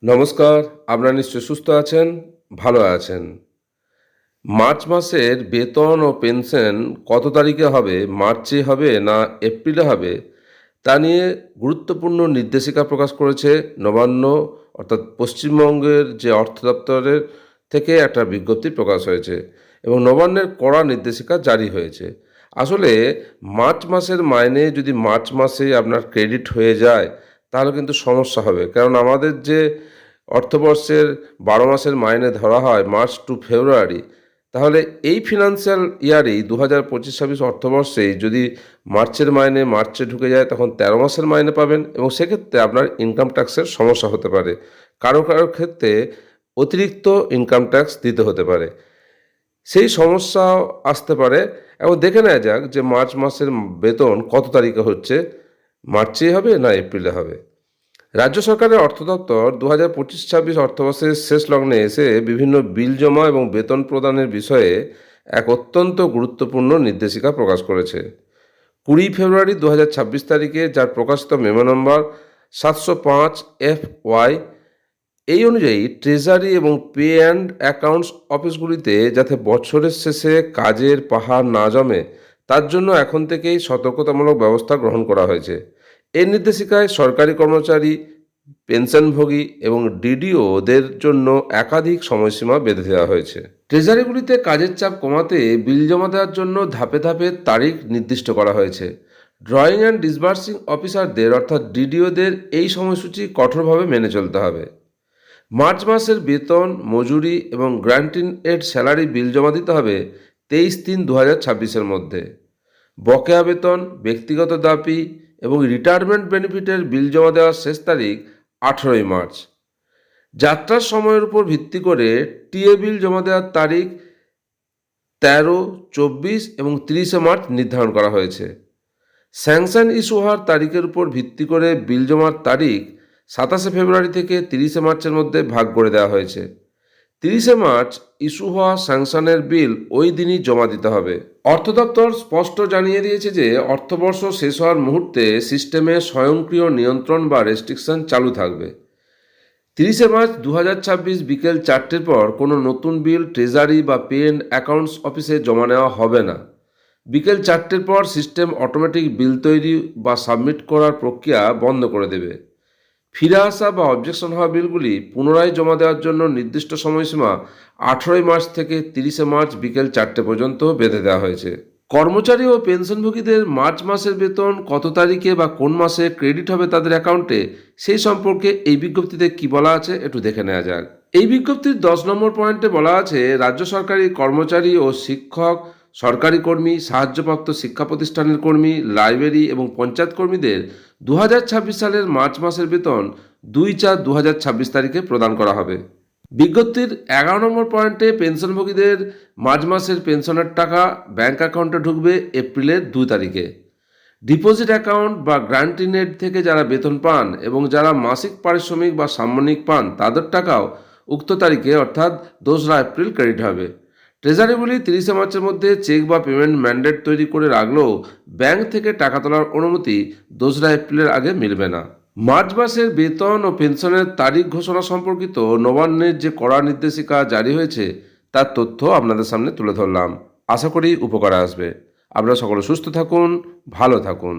নমস্কার। আপনারা নিশ্চয়ই সুস্থ আছেন, ভালো আছেন। মার্চ মাসের বেতন ও পেনশন কত তারিখে হবে, মার্চে হবে না এপ্রিলে হবে, তা নিয়ে গুরুত্বপূর্ণ নির্দেশিকা প্রকাশ করেছে নবান্ন, অর্থাৎ পশ্চিমবঙ্গের যে অর্থ দপ্তরের থেকে একটা বিজ্ঞপ্তি প্রকাশ হয়েছে এবং নবান্নের কড়া নির্দেশিকা জারি হয়েছে। আসলে মার্চ মাসের মাইনে যদি মার্চ মাসে আপনার ক্রেডিট হয়ে যায় তাহলে কিন্তু সমস্যা হবে, কারণ আমাদের যে অর্থবর্ষের 12 মাসের মাইনে ধরা হয় মার্চ টু ফেব্রুয়ারি, তাহলে এই ফিনান্সিয়াল ইয়ারেই 2025-26 অর্থবর্ষেই যদি মার্চের মাইনে মার্চে ঢুকে যায় তখন 13 মাসের মাইনে পাবেন এবং সেক্ষেত্রে আপনার ইনকাম ট্যাক্সের সমস্যা হতে পারে। কারো কারো ক্ষেত্রে অতিরিক্ত ইনকাম ট্যাক্স দিতে হতে পারে, সেই সমস্যাও আসতে পারে। এবং দেখে নেওয়া যাক যে মার্চ মাসের বেতন কত তারিখে হচ্ছে, মার্চেই হবে না এপ্রিলে হবে। রাজ্য সরকারের অর্থ দপ্তর 2025-26 অর্থবর্ষের শেষ লগ্নে এসে বিভিন্ন বিল জমা এবং বেতন প্রদানের বিষয়ে এক অত্যন্ত গুরুত্বপূর্ণ নির্দেশিকা প্রকাশ করেছে। 20 ফেব্রুয়ারি 2026 তারিখে যার প্রকাশিত মেমো নম্বর 705 FY, এই অনুযায়ী ট্রেজারি এবং পে অ্যান্ড অ্যাকাউন্টস অফিসগুলিতে যাতে বছরের শেষে কাজের পাহাড় না জমে তার জন্য এখন থেকেই সতর্কতামূলক ব্যবস্থা গ্রহণ করা হয়েছে। এই নির্দেশিকায় সরকারি কর্মচারী, পেনশনভোগী এবং ডিডিওদের জন্য একাধিক সময়সীমা বেঁধে দেওয়া হয়েছে। ট্রেজারিগুলিতে কাজের চাপ কমাতে বিল জমা দেওয়ার জন্য ধাপে ধাপে তারিখ নির্দিষ্ট করা হয়েছে। ড্রয়িং অ্যান্ড ডিসবার্সিং অফিসারদের অর্থাৎ ডিডিওদের এই সময়সূচি কঠোরভাবে মেনে চলতে হবে। মার্চ মাসের বেতন, মজুরি এবং গ্র্যান্টিন এড স্যালারি বিল জমা দিতে হবে 23-3-2026 মধ্যে। বকেয়া বেতন, ব্যক্তিগত দাবি এবং রিটায়ারমেন্ট বেনিফিটের বিল জমা দেওয়ার শেষ তারিখ 18 মার্চ। যাত্রার সময়ের উপর ভিত্তি করে টিএ বিল জমা দেওয়ার তারিখ 13, 24 এবং 30 মার্চ নির্ধারণ করা হয়েছে। স্যাংশন ইস্যু হওয়ার তারিখের উপর ভিত্তি করে বিল জমার তারিখ 27 ফেব্রুয়ারি থেকে 30 মার্চের মধ্যে ভাগ করে দেওয়া হয়েছে। 30 মার্চ ইস্যু হওয়া স্যাংশনের বিল ওই দিনই জমা দিতে হবে। অর্থ দপ্তর স্পষ্ট জানিয়ে দিয়েছে যে অর্থবর্ষ শেষ হওয়ার মুহূর্তে সিস্টেমে স্বয়ংক্রিয় নিয়ন্ত্রণ বা রেস্ট্রিকশন চালু থাকবে। 30 মার্চ 2026 বিকেল 4টের পর কোনো নতুন বিল ট্রেজারি বা পে অ্যান্ড অ্যাকাউন্টস অফিসে জমা নেওয়া হবে না। বিকেল 4টের পর সিস্টেম অটোমেটিক বিল তৈরি বা সাবমিট করার প্রক্রিয়া বন্ধ করে দেবে। ফিরে আসা বা অবজেকশন হওয়া বিলগুলি পুনরায় জমা দেওয়ার জন্য নির্দিষ্ট সময়সীমা 18 মার্চ থেকে 30 মার্চ বিকেল 4টে পর্যন্ত বেঁধে দেওয়া হয়েছে। কর্মচারী ও পেনশনভোগীদের মার্চ মাসের বেতন কত তারিখে বা কোন মাসে ক্রেডিট হবে তাদের অ্যাকাউন্টে, সেই সম্পর্কে এই বিজ্ঞপ্তিতে কি বলা আছে একটু দেখে নেওয়া যাক। এই বিজ্ঞপ্তির 10 নম্বর পয়েন্টে বলা আছে, রাজ্য সরকারি কর্মচারী ও শিক্ষক, সরকারি কর্মী, সাহায্যপ্রাপ্ত শিক্ষা প্রতিষ্ঠানের কর্মী, লাইব্রেরি এবং পঞ্চায়েত কর্মীদের 2026 সালের মার্চ মাসের বেতন 2/4/2026 তারিখে প্রদান করা হবে। বিজ্ঞপ্তির 11 নম্বর পয়েন্টে পেনশনভোগীদের মার্চ মাসের পেনশনের টাকা ব্যাংক অ্যাকাউন্টে ঢুকবে এপ্রিলের 2 তারিখে। ডিপোজিট অ্যাকাউন্ট বা গ্র্যান্টিনেড থেকে যারা বেতন পান এবং যারা মাসিক পারিশ্রমিক বা সাম্মানিক পান তাদের টাকাও উক্ত তারিখে অর্থাৎ 2রা এপ্রিল ক্রেডিট হবে। ট্রেজারিগুলি 30 মার্চের মধ্যে চেক বা পেমেন্ট ম্যান্ডেট তৈরি করে রাখলেও ব্যাংক থেকে টাকা তোলার অনুমতি 2রা এপ্রিলের আগে মিলবে না। মার্চ মাসের বেতন ও পেনশনের তারিখ ঘোষণা সম্পর্কিত নবান্নের যে কড়া নির্দেশিকা জারি হয়েছে তার তথ্য আপনাদের সামনে তুলে ধরলাম। আশা করি উপকারে আসবে। আপনারা সকলে সুস্থ থাকুন, ভালো থাকুন।